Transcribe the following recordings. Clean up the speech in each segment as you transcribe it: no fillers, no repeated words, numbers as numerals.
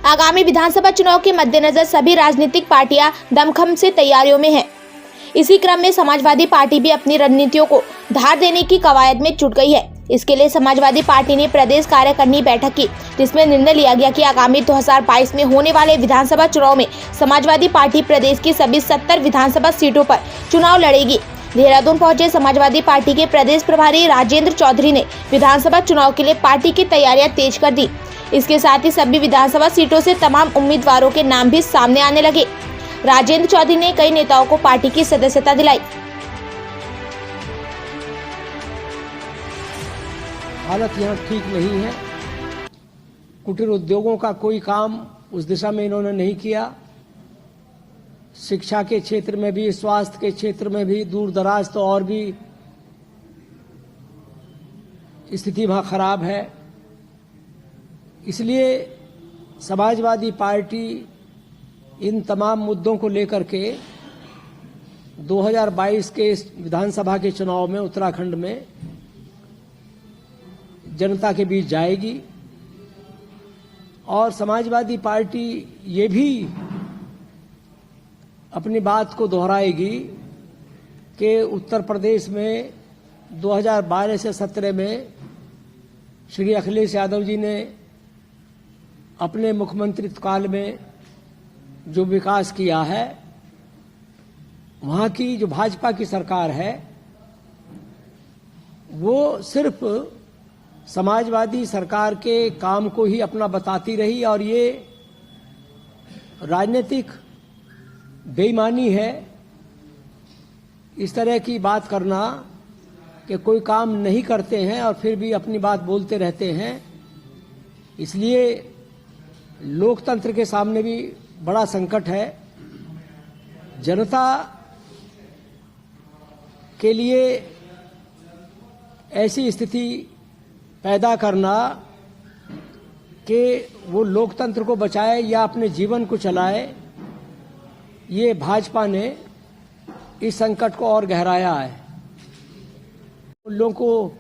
आगामी विधानसभा चुनाव के मद्देनजर सभी राजनीतिक पार्टियां दमखम से तैयारियों में हैं। इसी क्रम में समाजवादी पार्टी भी अपनी रणनीतियों को धार देने की कवायद में जुट गई है। इसके लिए समाजवादी पार्टी ने प्रदेश कार्यकारिणी बैठक की, जिसमें निर्णय लिया गया कि आगामी 2022 में होने वाले विधानसभा चुनाव में समाजवादी पार्टी प्रदेश की सभी 70 विधानसभा सीटों पर चुनाव लड़ेगी। देहरादून पहुंचे समाजवादी पार्टी के प्रदेश प्रभारी राजेंद्र चौधरी ने विधानसभा चुनाव के लिए पार्टी की तैयारियां तेज कर दी। इसके साथ ही सभी विधानसभा सीटों से तमाम उम्मीदवारों के नाम भी सामने आने लगे। राजेंद्र चौधरी ने कई नेताओं को पार्टी की सदस्यता दिलाई। हालत यहाँ ठीक नहीं है। कुटीर उद्योगों का कोई काम उस दिशा में इन्होंने नहीं किया। शिक्षा के क्षेत्र में भी, स्वास्थ्य के क्षेत्र में भी, दूर दराज तो और भी स्थिति वहाँ खराब है। इसलिए समाजवादी पार्टी इन तमाम मुद्दों को लेकर के 2022 के विधानसभा के चुनाव में उत्तराखंड में जनता के बीच जाएगी और समाजवादी पार्टी ये भी अपनी बात को दोहराएगी कि उत्तर प्रदेश में 2012 से 17 में श्री अखिलेश यादव जी ने अपने मुख्यमंत्रित्व काल में जो विकास किया है, वहाँ की जो भाजपा की सरकार है वो सिर्फ समाजवादी सरकार के काम को ही अपना बताती रही और ये राजनीतिक बेईमानी है इस तरह की बात करना कि कोई काम नहीं करते हैं और फिर भी अपनी बात बोलते रहते हैं। इसलिए लोकतंत्र के सामने भी बड़ा संकट है। जनता के लिए ऐसी स्थिति पैदा करना कि वो लोकतंत्र को बचाए या अपने जीवन को चलाए, ये भाजपा ने इस संकट को और गहराया है। उन लोगों को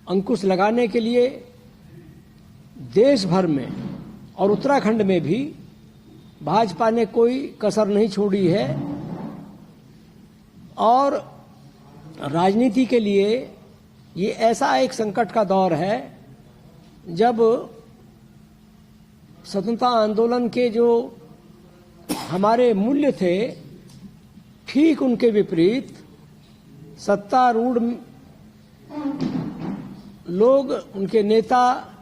अंकुश लगाने के लिए देश भर में और उत्तराखंड में भी भाजपा ने कोई कसर नहीं छोड़ी है और राजनीति के लिए ये ऐसा एक संकट का दौर है जब स्वतंत्रता आंदोलन के जो हमारे मूल्य थे, ठीक उनके विपरीत सत्तारूढ़ लोग, उनके नेता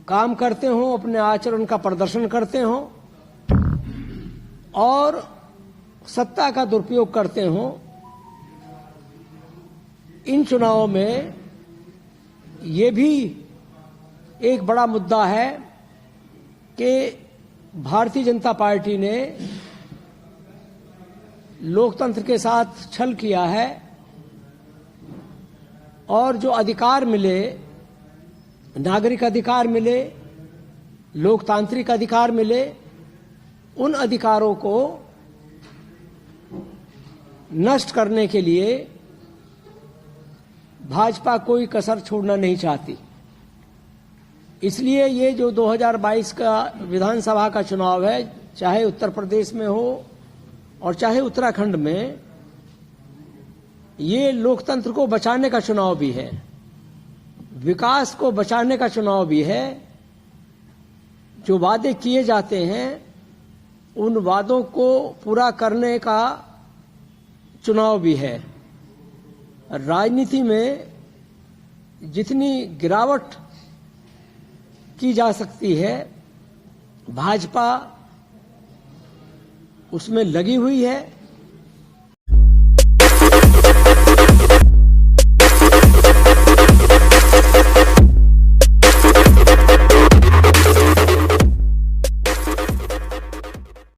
काम करते हों, अपने आचरण का प्रदर्शन करते हों और सत्ता का दुरुपयोग करते हों। इन चुनावों में ये भी एक बड़ा मुद्दा है कि भारतीय जनता पार्टी ने लोकतंत्र के साथ छल किया है और जो अधिकार मिले, नागरिक अधिकार मिले, लोकतांत्रिक अधिकार मिले, उन अधिकारों को नष्ट करने के लिए भाजपा कोई कसर छोड़ना नहीं चाहती। इसलिए ये जो 2022 का विधानसभा का चुनाव है, चाहे उत्तर प्रदेश में हो और चाहे उत्तराखंड में, ये लोकतंत्र को बचाने का चुनाव भी है, विकास को बचाने का चुनाव भी है। जो वादे किए जाते हैं उन वादों को पूरा करने का चुनाव भी है। राजनीति में जितनी गिरावट की जा सकती है, भाजपा उसमें लगी हुई है।